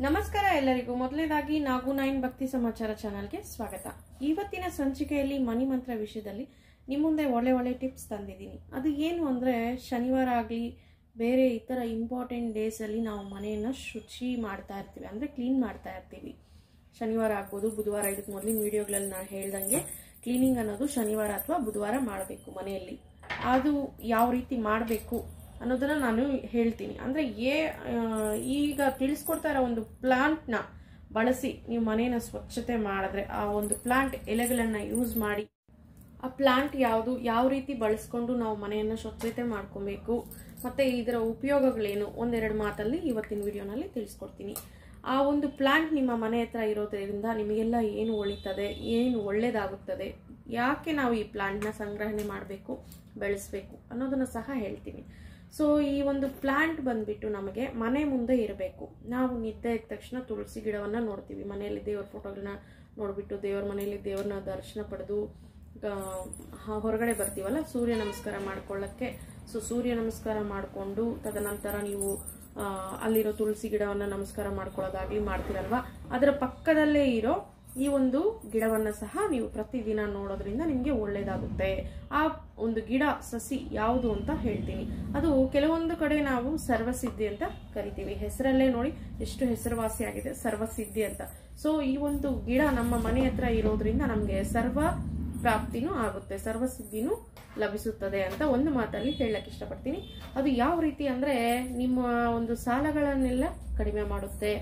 ನಮಸ್ಕಾರ ಎಲ್ಲರಿಗೂ. ಮೊದಲನೇದಾಗಿ ನಾಗು 9 ಭಕ್ತಿ ಸಮಾಚಾರ ಚಾನಲ್ಗೆ ಸ್ವಾಗತ. ಇವತ್ತಿನ ಸಂಚಿಕೆಯಲ್ಲಿ ಮನಿ ಮಂತ್ರ ವಿಷಯದಲ್ಲಿ ನಿಮ್ಮ ಮುಂದೆ ಒಳ್ಳೆ ಟಿಪ್ಸ್ ತಂದಿದ್ದೀನಿ. ಅದು ಏನು ಅಂದರೆ, ಶನಿವಾರ ಆಗಲಿ ಬೇರೆ ಇತರ ಇಂಪಾರ್ಟೆಂಟ್ ಡೇಸ್ ಅಲ್ಲಿ ನಾವು ಮನೆಯನ್ನು ಶುಚಿ ಮಾಡ್ತಾ ಇರ್ತೀವಿ, ಅಂದರೆ ಕ್ಲೀನ್ ಮಾಡ್ತಾ ಇರ್ತೀವಿ. ಶನಿವಾರ ಆಗ್ಬೋದು, ಬುಧವಾರ. ಇದಕ್ಕೆ ಮೊದಲಿನ ವಿಡಿಯೋಗಳಲ್ಲಿ ನಾನು ಹೇಳ್ದಂಗೆ ಕ್ಲೀನಿಂಗ್ ಅನ್ನೋದು ಶನಿವಾರ ಅಥವಾ ಬುಧವಾರ ಮಾಡಬೇಕು ಮನೆಯಲ್ಲಿ. ಅದು ಯಾವ ರೀತಿ ಮಾಡಬೇಕು ಅನ್ನೋದನ್ನ ನಾನು ಹೇಳ್ತೀನಿ. ಅಂದ್ರೆ ಈಗ ತಿಳಿಸ್ಕೊಡ್ತಾ ಇರೋ ಒಂದು ಪ್ಲಾಂಟ್ನ ಬಳಸಿ ನೀವು ಮನೆಯನ್ನು ಸ್ವಚ್ಛತೆ ಮಾಡಿದ್ರೆ, ಆ ಒಂದು ಪ್ಲಾಂಟ್ ಎಲೆಗಳನ್ನ ಯೂಸ್ ಮಾಡಿ ಆ ಪ್ಲಾಂಟ್ ಯಾವುದು, ಯಾವ ರೀತಿ ಬಳಸ್ಕೊಂಡು ನಾವು ಮನೆಯನ್ನು ಸ್ವಚ್ಛತೆ ಮಾಡ್ಕೊಬೇಕು, ಮತ್ತೆ ಇದರ ಉಪಯೋಗಗಳೇನು, ಒಂದೆರಡು ಮಾತಲ್ಲಿ ಇವತ್ತಿನ ವಿಡಿಯೋನಲ್ಲಿ ತಿಳಿಸ್ಕೊಡ್ತೀನಿ. ಆ ಒಂದು ಪ್ಲಾಂಟ್ ನಿಮ್ಮ ಮನೆ ಹತ್ರ ಇರೋದ್ರಿಂದ ನಿಮಗೆಲ್ಲ ಏನು ಒಳಿತದೆ, ಏನು ಒಳ್ಳೇದಾಗುತ್ತದೆ, ಯಾಕೆ ನಾವು ಈ ಪ್ಲಾಂಟ್ನ ಸಂಗ್ರಹಣೆ ಮಾಡಬೇಕು, ಬೆಳೆಸಬೇಕು ಅನ್ನೋದನ್ನ ಸಹ ಹೇಳ್ತೀನಿ. ಸೊ ಈ ಒಂದು ಪ್ಲಾಂಟ್ ಬಂದ್ಬಿಟ್ಟು ನಮಗೆ ಮನೆ ಮುಂದೆ ಇರಬೇಕು. ನಾವು ನಿದ್ದೆ ಎದ್ದ ತಕ್ಷಣ ತುಳಸಿ ಗಿಡವನ್ನ ನೋಡ್ತೀವಿ, ಮನೆಯಲ್ಲಿ ದೇವ್ರ ಫೋಟೋಗಳನ್ನ ನೋಡ್ಬಿಟ್ಟು ದೇವ್ರ ಮನೆಯಲ್ಲಿ ದೇವ್ರನ್ನ ದರ್ಶನ ಪಡೆದು ಹೊರಗಡೆ ಬರ್ತೀವಲ್ಲ ಸೂರ್ಯ ನಮಸ್ಕಾರ ಮಾಡ್ಕೊಳ್ಳಕ್ಕೆ. ಸೊ ಸೂರ್ಯ ನಮಸ್ಕಾರ ಮಾಡಿಕೊಂಡು ತದನಂತರ ನೀವು ಅಲ್ಲಿರೋ ತುಳಸಿ ಗಿಡವನ್ನ ನಮಸ್ಕಾರ ಮಾಡ್ಕೊಳ್ಳೋದಾಗ್ಲಿ ಮಾಡ್ತೀರಲ್ವಾ, ಅದರ ಪಕ್ಕದಲ್ಲೇ ಇರೋ ಈ ಒಂದು ಗಿಡವನ್ನ ಸಹ ನೀವು ಪ್ರತಿದಿನ ನೋಡೋದ್ರಿಂದ ನಿಮ್ಗೆ ಒಳ್ಳೇದಾಗುತ್ತೆ. ಆ ಒಂದು ಗಿಡ ಸಸಿ ಯಾವುದು ಅಂತ ಹೇಳ್ತೀನಿ. ಅದು ಕೆಲವೊಂದು ಕಡೆ ನಾವು ಸರ್ವಸಿದ್ಧಿ ಅಂತ ಕರಿತೀವಿ. ಹೆಸರಲ್ಲೇ ನೋಡಿ ಎಷ್ಟು ಹೆಸರುವಾಸಿ ಆಗಿದೆ, ಸರ್ವಸಿದ್ಧಿ ಅಂತ. ಸೊ ಈ ಒಂದು ಗಿಡ ನಮ್ಮ ಮನೆ ಹತ್ರ ಇರೋದ್ರಿಂದ ನಮ್ಗೆ ಸರ್ವ ಪ್ರಾಪ್ತಿನೂ ಆಗುತ್ತೆ, ಸರ್ವಸಿದ್ಧಿನೂ ಲಭಿಸುತ್ತದೆ ಅಂತ ಒಂದು ಮಾತಲ್ಲಿ ಹೇಳಕ್ ಇಷ್ಟಪಡ್ತೀನಿ. ಅದು ಯಾವ ರೀತಿ ಅಂದ್ರೆ, ನಿಮ್ಮ ಒಂದು ಸಾಲಗಳನ್ನೆಲ್ಲ ಕಡಿಮೆ ಮಾಡುತ್ತೆ.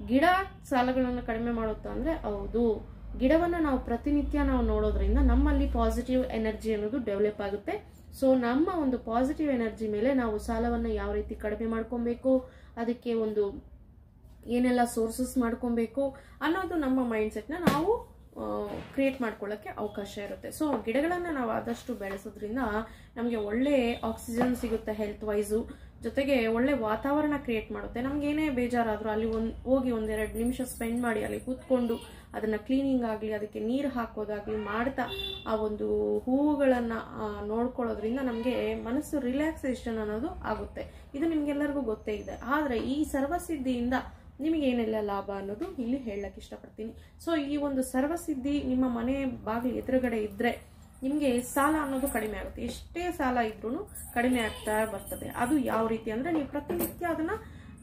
ಗಿಡ ಸಾಲಗಳನ್ನು ಕಡಿಮೆ ಮಾಡುತ್ತಾ ಅಂದ್ರೆ ಹೌದು, ಗಿಡವನ್ನ ನಾವು ಪ್ರತಿನಿತ್ಯ ನಾವು ನೋಡೋದ್ರಿಂದ ನಮ್ಮಲ್ಲಿ ಪಾಸಿಟಿವ್ ಎನರ್ಜಿ ಅನ್ನೋದು ಡೆವಲಪ್ ಆಗುತ್ತೆ. ಸೊ ನಮ್ಮ ಒಂದು ಪಾಸಿಟಿವ್ ಎನರ್ಜಿ ಮೇಲೆ ನಾವು ಸಾಲವನ್ನ ಯಾವ ರೀತಿ ಕಡಿಮೆ ಮಾಡ್ಕೊಬೇಕು, ಅದಕ್ಕೆ ಒಂದು ಏನೆಲ್ಲ ಸೋರ್ಸಸ್ ಮಾಡ್ಕೊಬೇಕು ಅನ್ನೋದು ನಮ್ಮ ಮೈಂಡ್ ಸೆಟ್ ನ ನಾವು ಕ್ರಿಯೇಟ್ ಮಾಡ್ಕೊಳ್ಳಕ್ಕೆ ಅವಕಾಶ ಇರುತ್ತೆ. ಸೊ ಗಿಡಗಳನ್ನ ನಾವು ಆದಷ್ಟು ಬೆಳೆಸೋದ್ರಿಂದ ನಮ್ಗೆ ಒಳ್ಳೆ ಆಕ್ಸಿಜನ್ ಸಿಗುತ್ತೆ ಹೆಲ್ತ್ ವೈಸು, ಜೊತೆಗೆ ಒಳ್ಳೆ ವಾತಾವರಣ ಕ್ರಿಯೇಟ್ ಮಾಡುತ್ತೆ. ನಮ್ಗೆ ಏನೇ ಬೇಜಾರಾದ್ರೂ ಅಲ್ಲಿ ಹೋಗಿ ಒಂದೆರಡು ನಿಮಿಷ ಸ್ಪೆಂಡ್ ಮಾಡಿ ಅಲ್ಲಿ ಕೂತ್ಕೊಂಡು ಅದನ್ನ ಕ್ಲೀನಿಂಗ್ ಆಗ್ಲಿ, ಅದಕ್ಕೆ ನೀರು ಹಾಕೋದಾಗ್ಲಿ ಮಾಡ್ತಾ ಆ ಒಂದು ಹೂವುಗಳನ್ನ ನೋಡ್ಕೊಳ್ಳೋದ್ರಿಂದ ನಮ್ಗೆ ಮನಸ್ಸು ರಿಲ್ಯಾಕ್ಸೇಷನ್ ಅನ್ನೋದು ಆಗುತ್ತೆ. ಇದು ನಿಮ್ಗೆಲ್ಲರಿಗೂ ಗೊತ್ತೇ ಇದೆ. ಆದ್ರೆ ಈ ಸರ್ವಸಿದ್ಧಿಯಿಂದ ನಿಮಗೆ ಏನೆಲ್ಲ ಲಾಭ ಅನ್ನೋದು ಇಲ್ಲಿ ಹೇಳಕ್ ಇಷ್ಟಪಡ್ತೀನಿ. ಸೊ ಈ ಒಂದು ಸರ್ವಸಿದ್ಧಿ ನಿಮ್ಮ ಮನೆ ಬಾಗಿಲು ಎದುರುಗಡೆ ಇದ್ರೆ ನಿಮ್ಗೆ ಸಾಲ ಅನ್ನೋದು ಕಡಿಮೆ ಆಗುತ್ತೆ. ಎಷ್ಟೇ ಸಾಲ ಇದ್ರೂ ಕಡಿಮೆ ಆಗ್ತಾ ಬರ್ತದೆ. ಅದು ಯಾವ ರೀತಿ ಅಂದ್ರೆ, ನೀವು ಪ್ರತಿನಿತ್ಯ ಅದನ್ನ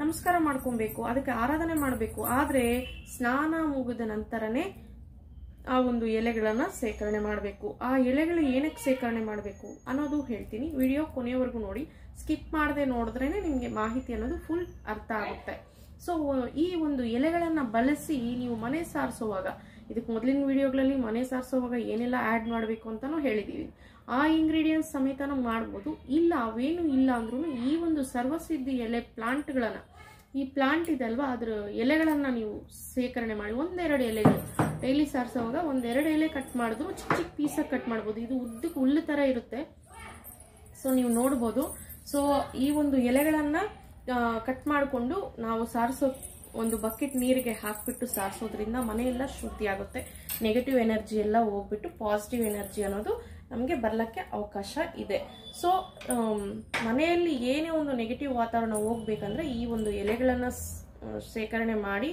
ನಮಸ್ಕಾರ ಮಾಡ್ಕೊಬೇಕು, ಅದಕ್ಕೆ ಆರಾಧನೆ ಮಾಡಬೇಕು. ಆದ್ರೆ ಸ್ನಾನ ಮುಗಿದ ನಂತರನೇ ಆ ಒಂದು ಎಲೆಗಳನ್ನ ಸೇಕರಣೆ ಮಾಡಬೇಕು. ಆ ಎಲೆಗಳು ಏನಕ್ಕೆ ಸೇಕರಣೆ ಮಾಡಬೇಕು ಅನ್ನೋದು ಹೇಳ್ತೀನಿ. ವಿಡಿಯೋ ಕೊನೆಯವರೆಗೂ ನೋಡಿ, ಸ್ಕಿಪ್ ಮಾಡದೆ ನೋಡಿದ್ರೇನೆ ನಿಮ್ಗೆ ಮಾಹಿತಿ ಅನ್ನೋದು ಫುಲ್ ಅರ್ಥ ಆಗುತ್ತೆ. ಸೊ ಈ ಒಂದು ಎಲೆಗಳನ್ನ ಬಳಸಿ ನೀವು ಮನೆ ಸಾರಿಸುವಾಗ, ಇದಕ್ಕೆ ಮೊದಲಿನ ವಿಡಿಯೋಗಳಲ್ಲಿ ಮನೆ ಸಾರಿಸುವಾಗ ಏನೆಲ್ಲ ಆಡ್ ಮಾಡಬೇಕು ಅಂತಾನು ಹೇಳಿದೀವಿ. ಆ ಇಂಗ್ರೀಡಿಯೆಂಟ್ಸ್ ಸಮೇತನೂ ಮಾಡ್ಬೋದು. ಇಲ್ಲ ಅವೇನು ಇಲ್ಲ ಅಂದ್ರೂ ಈ ಒಂದು ಸರ್ವಸಿದ್ಧಿ ಎಲೆ ಪ್ಲಾಂಟ್ಗಳನ್ನ, ಈ ಪ್ಲಾಂಟ್ ಇದೆ ಅಲ್ವಾ, ಅದ್ರ ಎಲೆಗಳನ್ನ ನೀವು ಸೇಕರಣೆ ಮಾಡಿ ಒಂದೆರಡು ಎಲೆಗಳು ಡೈಲಿ ಸಾರಿಸುವಾಗ ಒಂದೆರಡು ಎಲೆ ಕಟ್ ಮಾಡಿದ್ರು ಚಿಕ್ಕ ಚಿಕ್ಕ ಪೀಸಾಗಿ ಕಟ್ ಮಾಡ್ಬೋದು. ಇದು ಉದ್ದಕ್ಕೆ ಹುಲ್ಲು ತರ ಇರುತ್ತೆ, ಸೊ ನೀವು ನೋಡ್ಬೋದು. ಸೊ ಈ ಒಂದು ಎಲೆಗಳನ್ನ ಕಟ್ ಮಾಡಿಕೊಂಡು ನಾವು ಸಾರಿಸೋ ಒಂದು ಬಕೆಟ್ ನೀರಿಗೆ ಹಾಕ್ಬಿಟ್ಟು ಸಾರಿಸೋದ್ರಿಂದ ಮನೆಯೆಲ್ಲ ಶುದ್ಧಿ ಆಗುತ್ತೆ. ನೆಗೆಟಿವ್ ಎನರ್ಜಿ ಎಲ್ಲ ಹೋಗ್ಬಿಟ್ಟು ಪಾಸಿಟಿವ್ ಎನರ್ಜಿ ಅನ್ನೋದು ನಮಗೆ ಬರ್ಲಕ್ಕೆ ಅವಕಾಶ ಇದೆ. ಸೊ ಮನೆಯಲ್ಲಿ ಏನೇ ಒಂದು ನೆಗೆಟಿವ್ ವಾತಾವರಣ ಹೋಗ್ಬೇಕಂದ್ರೆ ಈ ಒಂದು ಎಲೆಗಳನ್ನ ಸೇಕರಣೆ ಮಾಡಿ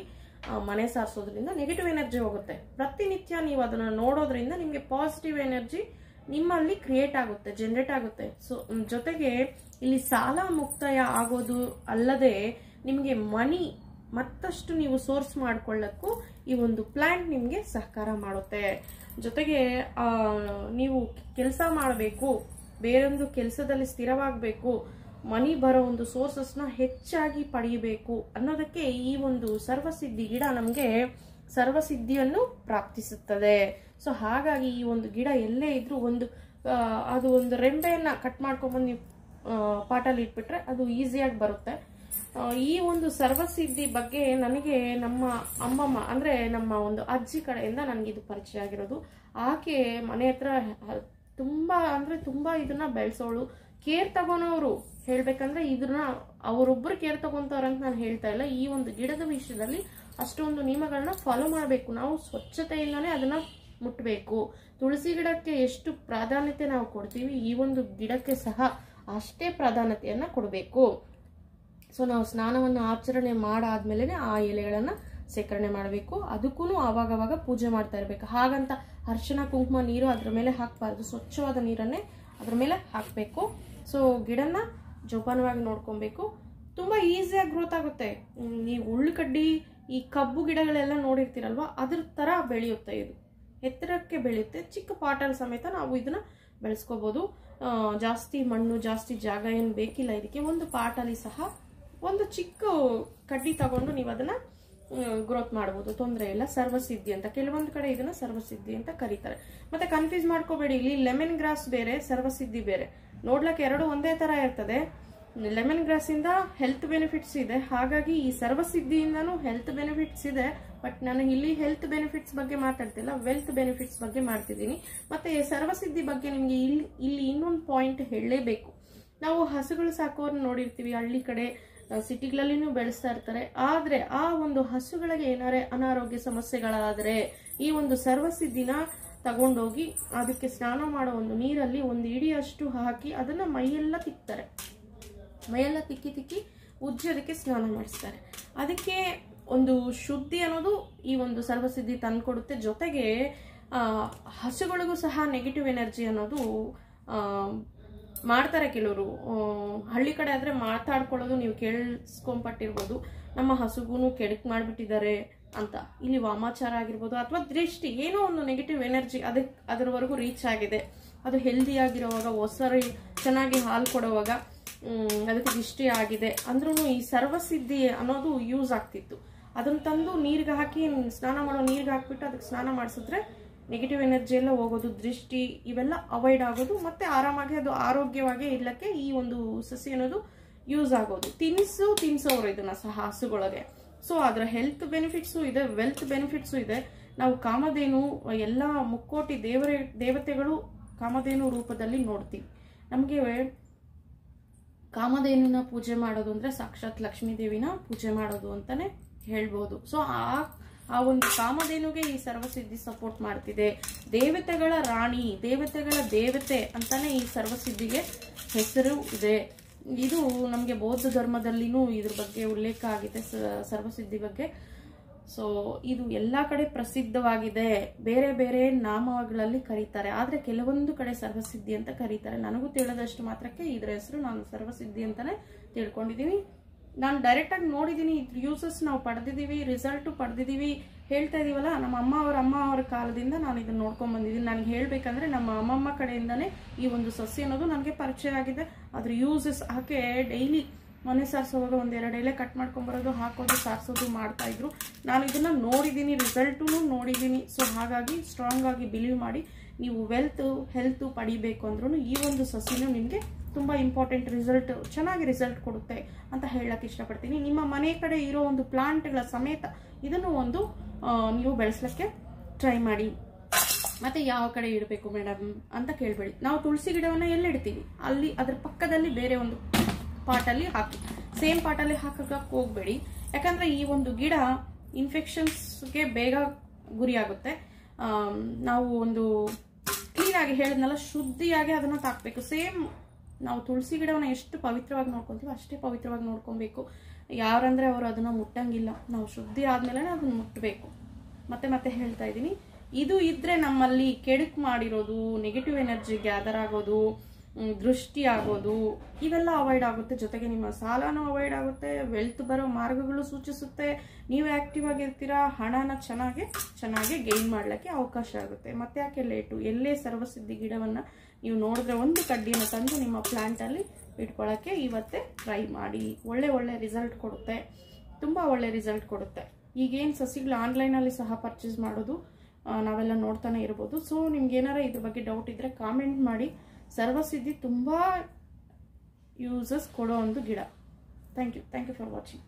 ಮನೆ ಸಾರಿಸೋದ್ರಿಂದ ನೆಗೆಟಿವ್ ಎನರ್ಜಿ ಹೋಗುತ್ತೆ. ಪ್ರತಿನಿತ್ಯ ನೀವು ಅದನ್ನ ನೋಡೋದ್ರಿಂದ ನಿಮ್ಗೆ ಪಾಸಿಟಿವ್ ಎನರ್ಜಿ ನಿಮ್ಮಲ್ಲಿ ಕ್ರಿಯೇಟ್ ಆಗುತ್ತೆ, ಜನರೇಟ್ ಆಗುತ್ತೆ. ಸೊ ಜೊತೆಗೆ ಇಲ್ಲಿ ಸಾಲ ಮುಕ್ತಾಯ ಆಗೋದು ಅಲ್ಲದೆ ನಿಮ್ಗೆ ಮನಿ ಮತ್ತಷ್ಟು ನೀವು ಸೋರ್ಸ್ ಮಾಡ್ಕೊಳ್ಳಕ್ಕೂ ಈ ಒಂದು ಪ್ಲಾಂಟ್ ನಿಮ್ಗೆ ಸಹಕಾರ ಮಾಡುತ್ತೆ. ಜೊತೆಗೆ ನೀವು ಕೆಲಸ ಮಾಡಬೇಕು, ಬೇರೊಂದು ಕೆಲಸದಲ್ಲಿ ಸ್ಥಿರವಾಗಬೇಕು, ಮನಿ ಬರೋ ಒಂದು ಸೋರ್ಸಸ್ನ ಹೆಚ್ಚಾಗಿ ಪಡೆಯಬೇಕು ಅನ್ನೋದಕ್ಕೆ ಈ ಒಂದು ಸರ್ವಸಿದ್ಧಿ ಗಿಡ ನಮ್ಗೆ ಸರ್ವಸಿದ್ಧಿಯನ್ನು ಪ್ರಾಪ್ತಿಸುತ್ತದೆ. ಸೊ ಹಾಗಾಗಿ ಈ ಒಂದು ಗಿಡ ಎಲ್ಲೇ ಇದ್ರೂ ಅದು ಒಂದು ರೆಂಬೆಯನ್ನ ಕಟ್ ಮಾಡ್ಕೊಂಡ್ಬಂದು ನೀವು ಪಾಟಲ್ಲಿ ಇಟ್ಬಿಟ್ರೆ ಅದು ಈಸಿಯಾಗಿ ಬರುತ್ತೆ. ಈ ಒಂದು ಸರ್ವಸಿದ್ಧಿ ಬಗ್ಗೆ ನನಗೆ ನಮ್ಮ ಅಮ್ಮಮ್ಮ ಅಂದ್ರೆ ನಮ್ಮ ಒಂದು ಅಜ್ಜಿ ಕಡೆಯಿಂದ ನನಗೆ ಇದು ಪರಿಚಯ ಆಗಿರೋದು. ಆಕೆ ಮನೆ ಹತ್ರ ತುಂಬಾ ಇದನ್ನ ಬೆಳೆಸೋಳು, ಕೇರ್ ತಗೋನವ್ರು. ಹೇಳ್ಬೇಕಂದ್ರೆ ಇದನ್ನ ಅವರೊಬ್ಬರು ಕೇರ್ ತಗೊಂತವ್ರ ಅಂತ ನಾನು ಹೇಳ್ತಾ ಇಲ್ಲ. ಈ ಒಂದು ಗಿಡದ ವಿಷಯದಲ್ಲಿ ಅಷ್ಟೊಂದು ನಿಯಮಗಳನ್ನ ಫಾಲೋ ಮಾಡಬೇಕು. ನಾವು ಸ್ವಚ್ಛತೆಯಿಂದಾನೇ ಅದನ್ನ ಮುಟ್ಟಬೇಕು. ತುಳಸಿ ಗಿಡಕ್ಕೆ ಎಷ್ಟು ಪ್ರಾಧಾನ್ಯತೆ ನಾವು ಕೊಡ್ತೀವಿ, ಈ ಒಂದು ಗಿಡಕ್ಕೆ ಸಹ ಅಷ್ಟೇ ಪ್ರಾಧಾನ್ಯತೆಯನ್ನ ಕೊಡಬೇಕು. ಸೊ ನಾವು ಸ್ನಾನವನ್ನು ಆಚರಣೆ ಮಾಡಾದ್ಮೇಲೆ ಆ ಎಲೆಗಳನ್ನು ಸೇಕರಣೆ ಮಾಡಬೇಕು. ಅದಕ್ಕೂ ಆವಾಗವಾಗ ಪೂಜೆ ಮಾಡ್ತಾ ಇರಬೇಕು. ಹಾಗಂತ ಅರಿಶಿಣ ಕುಂಕುಮ ನೀರು ಅದ್ರ ಮೇಲೆ ಹಾಕಬಾರ್ದು, ಸ್ವಚ್ಛವಾದ ನೀರನ್ನೇ ಅದ್ರ ಮೇಲೆ ಹಾಕಬೇಕು. ಸೊ ಗಿಡನ ಜೋಪಾನವಾಗಿ ನೋಡ್ಕೊಬೇಕು. ತುಂಬ ಈಸಿಯಾಗಿ ಗ್ರೋತ್ ಆಗುತ್ತೆ. ನೀವು ಉಳ್ಳುಕಡ್ಡಿ, ಈ ಕಬ್ಬು ಗಿಡಗಳೆಲ್ಲ ನೋಡಿರ್ತೀರಲ್ವ, ಅದ್ರ ಥರ ಬೆಳೆಯುತ್ತೆ. ಇದು ಎತ್ತರಕ್ಕೆ ಬೆಳೆಯುತ್ತೆ. ಚಿಕ್ಕ ಪಾಟಲ್ಲಿ ಸಮೇತ ನಾವು ಇದನ್ನ ಬೆಳೆಸ್ಕೋಬೋದು. ಜಾಸ್ತಿ ಮಣ್ಣು, ಜಾಸ್ತಿ ಜಾಗ ಏನು ಬೇಕಿಲ್ಲ ಇದಕ್ಕೆ. ಒಂದು ಪಾಟಲ್ಲಿ ಸಹ ಒಂದು ಚಿಕ್ಕ ಕಡ್ಡಿ ತಗೊಂಡು ನೀವು ಅದನ್ನ ಗ್ರೋತ್ ಮಾಡ್ಬೋದು, ತೊಂದರೆ ಇಲ್ಲ. ಸರ್ವಸಿದ್ಧಿ ಅಂತ ಕೆಲವೊಂದು ಕಡೆ ಇದನ್ನ ಸರ್ವಸಿದ್ಧಿ ಅಂತ ಕರೀತಾರೆ. ಮತ್ತೆ ಕನ್ಫ್ಯೂಸ್ ಮಾಡ್ಕೋಬೇಡಿ, ಇಲ್ಲಿ ಲೆಮನ್ ಗ್ರಾಸ್ ಬೇರೆ, ಸರ್ವಸಿದ್ಧಿ ಬೇರೆ. ನೋಡ್ಲಕ್ಕೆ ಎರಡು ಒಂದೇ ತರ ಇರ್ತದೆ. ಲೆಮನ್ ಗ್ರಾಸ್ ಇಂದ ಹೆಲ್ತ್ ಬೆನಿಫಿಟ್ಸ್ ಇದೆ, ಹಾಗಾಗಿ ಈ ಸರ್ವಸಿದ್ಧಿಯಿಂದನೂ ಹೆಲ್ತ್ ಬೆನಿಫಿಟ್ಸ್ ಇದೆ. ಬಟ್ ನಾನು ಇಲ್ಲಿ ಹೆಲ್ತ್ ಬೆನಿಫಿಟ್ಸ್ ಬಗ್ಗೆ ಮಾತಾಡ್ತಿಲ್ಲ, ವೆಲ್ತ್ ಬೆನಿಫಿಟ್ಸ್ ಬಗ್ಗೆ ಮಾಡ್ತಿದ್ದೀನಿ. ಮತ್ತೆ ಸರ್ವಸಿದ್ಧಿ ಬಗ್ಗೆ ನಿಮ್ಗೆ ಇಲ್ಲಿ ಇನ್ನೊಂದು ಪಾಯಿಂಟ್ ಹೇಳಲೇಬೇಕು. ನಾವು ಹಸುಗಳು ಸಾಕೋರ್ನ ನೋಡಿರ್ತೀವಿ, ಹಳ್ಳಿ ಕಡೆ ಸಿಟಿಗಳಲ್ಲಿನೂ ಬೆಳೆಸ್ತಾ ಇರ್ತಾರೆ. ಆದ್ರೆ ಆ ಒಂದು ಹಸುಗಳಿಗೆ ಏನಾರೆ ಅನಾರೋಗ್ಯ ಸಮಸ್ಯೆಗಳಾದ್ರೆ ಈ ಒಂದು ಸರ್ವಸಿದ್ಧಿನ ತಗೊಂಡೋಗಿ ಅದಕ್ಕೆ ಸ್ನಾನ ಮಾಡೋ ಒಂದು ನೀರಲ್ಲಿ ಒಂದು ಇಡಿಯಷ್ಟು ಹಾಕಿ ಅದನ್ನ ಮೈಯೆಲ್ಲ ತಿಕ್ತಾರೆ. ಮೈಯೆಲ್ಲ ತಿಕ್ಕಿ ಉಜ್ಜಿ ಅದಕ್ಕೆ ಸ್ನಾನ ಮಾಡಿಸ್ತಾರೆ. ಅದಕ್ಕೆ ಒಂದು ಶುದ್ಧಿ ಅನ್ನೋದು ಈ ಒಂದು ಸರ್ವಸಿದ್ಧಿ ತಂದ್ಕೊಡುತ್ತೆ. ಜೊತೆಗೆ ಹಸುಗಳಿಗೂ ಸಹ ನೆಗೆಟಿವ್ ಎನರ್ಜಿ ಅನ್ನೋದು ಮಾಡ್ತಾರೆ ಕೆಲವರು. ಹಳ್ಳಿ ಕಡೆ ಆದ್ರೆ ಮಾತಾಡ್ಕೊಳ್ಳೋದು ನೀವು ಕೇಳಿಸ್ಕೊಂಡ್ಪಟ್ಟಿರ್ಬೋದು, ನಮ್ಮ ಹಸುಗೂ ಕೆಡಕ್ ಮಾಡ್ಬಿಟ್ಟಿದ್ದಾರೆ ಅಂತ. ಇಲ್ಲಿ ವಾಮಾಚಾರ ಆಗಿರ್ಬೋದು ಅಥವಾ ದೃಷ್ಟಿ, ಏನೋ ಒಂದು ನೆಗೆಟಿವ್ ಎನರ್ಜಿ ಅದರವರೆಗೂ ರೀಚ್ ಆಗಿದೆ. ಅದು ಹೆಲ್ದಿ ಆಗಿರೋವಾಗ, ಹೊಸರಿ ಚೆನ್ನಾಗಿ ಹಾಲು ಕೊಡುವಾಗ ಅದಕ್ಕೆ ದೃಷ್ಟಿ ಆಗಿದೆ ಅಂದ್ರೂ ಈ ಸರ್ವಸಿದ್ಧಿ ಅನ್ನೋದು ಯೂಸ್ ಆಗ್ತಿತ್ತು. ಅದನ್ನ ತಂದು ನೀರಿಗೆ ಹಾಕಿ, ಸ್ನಾನ ಮಾಡೋ ನೀರಿಗೆ ಹಾಕ್ಬಿಟ್ಟು ಅದಕ್ಕೆ ಸ್ನಾನ ಮಾಡಿಸಿದ್ರೆ ನೆಗೆಟಿವ್ ಎನರ್ಜಿ ಎಲ್ಲ ಹೋಗೋದು, ದೃಷ್ಟಿ ಇವೆಲ್ಲ ಅವಾಯ್ಡ್ ಆಗೋದು, ಮತ್ತೆ ಆರಾಮಾಗಿ ಅದು ಆರೋಗ್ಯವಾಗಿ ಇರ್ಲಕ್ಕೆ ಈ ಒಂದು ಸಸಿ ಅನ್ನೋದು ಯೂಸ್ ಆಗೋದು. ತಿನ್ಸೋರು ಇದನ್ನ ಸಹ ಹಸುಗಳಿಗೆ. ಸೊ ಅದರ ಹೆಲ್ತ್ ಬೆನಿಫಿಟ್ಸು ಇದೆ, ವೆಲ್ತ್ ಬೆನಿಫಿಟ್ಸು ಇದೆ. ನಾವು ಕಾಮಧೇನು ಎಲ್ಲ ಮುಕ್ಕೋಟಿ ದೇವತೆಗಳು ಕಾಮಧೇನು ರೂಪದಲ್ಲಿ ನೋಡ್ತೀವಿ. ನಮಗೆ ಕಾಮಧೇನುನ ಪೂಜೆ ಮಾಡೋದು ಅಂದ್ರೆ ಸಾಕ್ಷಾತ್ ಲಕ್ಷ್ಮೀ ದೇವಿನ ಪೂಜೆ ಮಾಡೋದು ಅಂತಾನೆ ಹೇಳ್ಬೋದು. ಸೊ ಆ ಒಂದು ಕಾಮಧೇನುಗೆ ಈ ಸರ್ವಸಿದ್ಧಿ ಸಪೋರ್ಟ್ ಮಾಡ್ತಿದೆ. ದೇವತೆಗಳ ರಾಣಿ, ದೇವತೆಗಳ ದೇವತೆ ಅಂತಾನೆ ಈ ಸರ್ವಸಿದ್ಧಿಗೆ ಹೆಸರು ಇದೆ. ಇದು ನಮಗೆ ಬೌದ್ಧ ಧರ್ಮದಲ್ಲಿನೂ ಇದ್ರ ಬಗ್ಗೆ ಉಲ್ಲೇಖ ಆಗಿದೆ, ಸರ್ವಸಿದ್ಧಿ ಬಗ್ಗೆ. ಸೊ ಇದು ಎಲ್ಲಾ ಕಡೆ ಪ್ರಸಿದ್ಧವಾಗಿದೆ. ಬೇರೆ ಬೇರೆ ನಾಮಗಳಲ್ಲಿ ಕರೀತಾರೆ, ಆದ್ರೆ ಕೆಲವೊಂದು ಕಡೆ ಸರ್ವಸಿದ್ಧಿ ಅಂತ ಕರೀತಾರೆ. ನನಗೂ ತಿಳಿದಷ್ಟು ಮಾತ್ರಕ್ಕೆ ಇದ್ರ ಹೆಸರು ನಾನು ಸರ್ವಸಿದ್ಧಿ ಅಂತಾನೆ ತಿಳ್ಕೊಂಡಿದೀನಿ. ನಾನು ಡೈರೆಕ್ಟ್ ಆಗಿ ನೋಡಿದೀನಿ, ಇದ್ರ ಯೂಸಸ್ ನಾವು ಪಡೆದಿದ್ದೀವಿ, ರಿಸಲ್ಟ್ ಪಡೆದಿದ್ದೀವಿ. ಹೇಳ್ತಾ ಇದೀವಲ್ಲ, ನಮ್ಮ ಅಮ್ಮ ಅವರ ಕಾಲದಿಂದ ನಾನು ಇದನ್ನ ನೋಡ್ಕೊಂಡ್ ಬಂದಿದ್ದೀನಿ. ನನಗೆ ಹೇಳ್ಬೇಕಂದ್ರೆ ನಮ್ಮ ಅಮ್ಮಮ್ಮ ಕಡೆಯಿಂದಾನೇ ಈ ಒಂದು ಸಸಿ ಅನ್ನೋದು ನನಗೆ ಪರಿಚಯ ಆಗಿದೆ. ಅದ್ರ ಯೂಸಸ್ ಹಾಕಿ ಡೈಲಿ ಮನೆ ಸಾರಿಸೋವಾಗ ಒಂದೆರಡು ಎಲೆ ಕಟ್ ಮಾಡ್ಕೊಂಡ್ಬರೋದು, ಹಾಕೋದು, ಸಾರಿಸೋದು ಮಾಡ್ತಾ ಇದ್ರು. ನಾನು ಇದನ್ನ ನೋಡಿದ್ದೀನಿ, ರಿಸಲ್ಟು ನೋಡಿದ್ದೀನಿ. ಸೊ ಹಾಗಾಗಿ ಸ್ಟ್ರಾಂಗ್ ಆಗಿ ಬಿಲೀವ್ ಮಾಡಿ, ನೀವು ಹೆಲ್ತ್ ಪಡಿಬೇಕು ಅಂದ್ರೂ ಈ ಒಂದು ಸಸಿನೂ ನಿಮಗೆ ತುಂಬಾ ಇಂಪಾರ್ಟೆಂಟ್, ಚೆನ್ನಾಗಿ ರಿಸಲ್ಟ್ ಕೊಡುತ್ತೆ ಅಂತ ಹೇಳಕ್ ಇಷ್ಟಪಡ್ತೀನಿ. ನಿಮ್ಮ ಮನೆ ಕಡೆ ಇರೋ ಒಂದು ಪ್ಲಾಂಟ್ಗಳ ಸಮೇತ ಇದನ್ನು ಒಂದು ನೀವು ಬೆಳೆಸ್ಲಿಕ್ಕೆ ಟ್ರೈ ಮಾಡಿ. ಮತ್ತೆ ಯಾವ ಕಡೆ ಇಡಬೇಕು ಮೇಡಮ್ ಅಂತ ಕೇಳಬೇಡಿ. ನಾವು ತುಳಸಿ ಗಿಡವನ್ನ ಎಲ್ಲಿ ಇಡ್ತೀವಿ ಅಲ್ಲಿ ಅದ್ರ ಪಕ್ಕದಲ್ಲಿ ಬೇರೆ ಒಂದು ಪಾಟಲ್ಲಿ ಹಾಕಿ, ಸೇಮ್ ಪಾಟಲ್ಲಿ ಹಾಕಕ್ಕೆ ಹೋಗ್ಬೇಡಿ. ಯಾಕಂದ್ರೆ ಈ ಒಂದು ಗಿಡ ಇನ್ಫೆಕ್ಷನ್ಸ್ಗೆ ಬೇಗ ಗುರಿ ಆಗುತ್ತೆ. ನಾವು ಒಂದು ಕ್ಲೀನ್ ಆಗಿ ಹೇಳಿದ್ನಲ್ಲ, ಶುದ್ಧಿಯಾಗಿ ಅದನ್ನ ತಾಕ್ಬೇಕು. ಸೇಮ್ ನಾವು ತುಳಸಿ ಗಿಡವನ್ನ ಎಷ್ಟು ಪವಿತ್ರವಾಗಿ ನೋಡ್ಕೊಂತೀವಿ ಅಷ್ಟೇ ಪವಿತ್ರವಾಗಿ ನೋಡ್ಕೊಬೇಕು. ಯಾರಂದ್ರೆ ಅವರು ಅದನ್ನ ಮುಟ್ಟಂಗಿಲ್ಲ, ನಾವು ಶುದ್ಧಿ ಆದ್ಮೇಲೆ ಅದನ್ನ ಮುಟ್ಟಬೇಕು. ಮತ್ತೆ ಹೇಳ್ತಾ ಇದ್ದೀನಿ, ಇದು ಇದ್ರೆ ನಮ್ಮಲ್ಲಿ ಕೆಡುಕು ಮಾಡಿರೋದು, ನೆಗೆಟಿವ್ ಎನರ್ಜಿ ಗ್ಯಾದರ್ ಆಗೋದು, ದೃಷ್ಟಿ ಆಗೋದು ಇವೆಲ್ಲ ಅವಾಯ್ಡ್ ಆಗುತ್ತೆ. ಜೊತೆಗೆ ನಿಮ್ಮ ಸಾಲನೂ ಅವಾಯ್ಡ್ ಆಗುತ್ತೆ, ವೆಲ್ತ್ ಬರೋ ಮಾರ್ಗಗಳು ಸೂಚಿಸುತ್ತೆ. ನೀವು ಆಕ್ಟಿವ್ ಆಗಿರ್ತೀರಾ, ಹಣನ ಚೆನ್ನಾಗಿ ಗೈನ್ ಮಾಡ್ಲಿಕ್ಕೆ ಅವಕಾಶ ಆಗುತ್ತೆ. ಮತ್ತೆ ಯಾಕೆ ಲೇಟು? ಎಲ್ಲೇ ಸರ್ವಸಿದ್ಧಿ ಗಿಡವನ್ನ ನೀವು ನೋಡಿದ್ರೆ ಒಂದು ಕಡ್ಡಿನ ತಂದು ನಿಮ್ಮ ಪ್ಲಾಂಟ್ ಅಲ್ಲಿ ಇಟ್ಕೊಳ್ಳೋಕೆ ಇವತ್ತೇ ಟ್ರೈ ಮಾಡಿ. ಒಳ್ಳೆ ರಿಸಲ್ಟ್ ಕೊಡುತ್ತೆ, ತುಂಬಾ ಒಳ್ಳೆ ರಿಸಲ್ಟ್ ಕೊಡುತ್ತೆ. ಈಗೇನು ಸಸಿಗಳು ಆನ್ಲೈನಲ್ಲಿ ಸಹ ಪರ್ಚೇಸ್ ಮಾಡೋದು ನಾವೆಲ್ಲ ನೋಡ್ತಾನೆ ಇರ್ಬೋದು. ಸೊ ನಿಮ್ಗೆ ಏನಾರ ಇದ್ರ ಬಗ್ಗೆ ಡೌಟ್ ಇದ್ರೆ ಕಾಮೆಂಟ್ ಮಾಡಿ. ಸರ್ವಸಿದ್ಧಿ ತುಂಬಾ ಯೂಸಸ್ ಕೊಡೋ ಒಂದು ಗಿಡ. Thank you for watching.